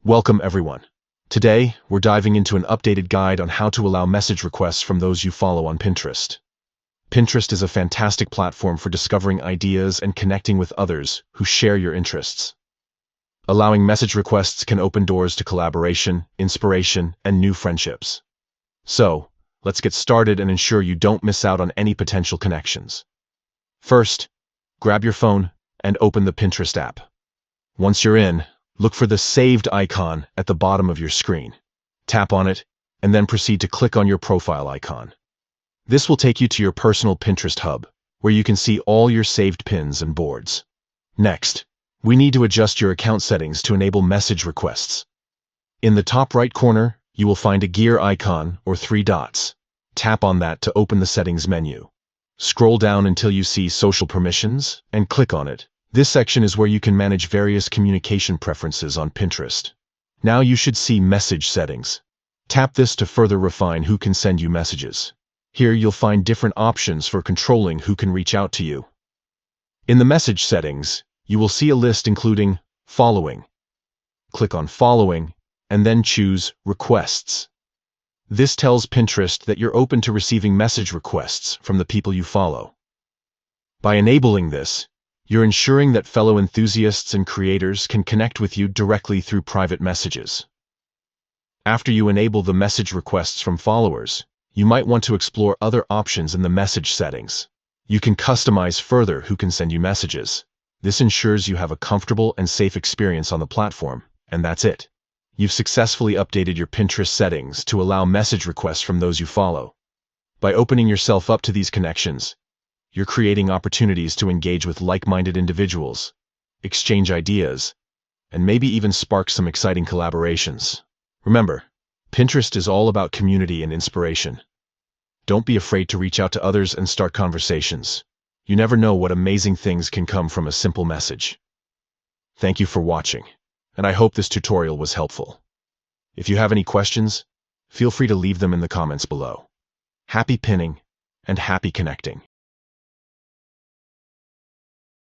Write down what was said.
Welcome everyone. Today, we're diving into an updated guide on how to allow message requests from those you follow on Pinterest. Pinterest is a fantastic platform for discovering ideas and connecting with others who share your interests. Allowing message requests can open doors to collaboration, inspiration, and new friendships. So, let's get started and ensure you don't miss out on any potential connections. First, grab your phone and open the Pinterest app. Once you're in, look for the saved icon at the bottom of your screen. Tap on it, and then proceed to click on your profile icon. This will take you to your personal Pinterest hub, where you can see all your saved pins and boards. Next, we need to adjust your account settings to enable message requests. In the top right corner, you will find a gear icon or 3 dots. Tap on that to open the settings menu. Scroll down until you see Social Permissions and click on it. This section is where you can manage various communication preferences on Pinterest. Now you should see Message Settings. Tap this to further refine who can send you messages. Here you'll find different options for controlling who can reach out to you. In the Message Settings, you will see a list including Following. Click on Following and then choose Requests. This tells Pinterest that you're open to receiving message requests from the people you follow. By enabling this, you're ensuring that fellow enthusiasts and creators can connect with you directly through private messages. After you enable the message requests from followers, you might want to explore other options in the message settings. You can customize further who can send you messages. This ensures you have a comfortable and safe experience on the platform, and that's it. You've successfully updated your Pinterest settings to allow message requests from those you follow. By opening yourself up to these connections, you're creating opportunities to engage with like-minded individuals, exchange ideas, and maybe even spark some exciting collaborations. Remember, Pinterest is all about community and inspiration. Don't be afraid to reach out to others and start conversations. You never know what amazing things can come from a simple message. Thank you for watching, and I hope this tutorial was helpful. If you have any questions, feel free to leave them in the comments below. Happy pinning and happy connecting.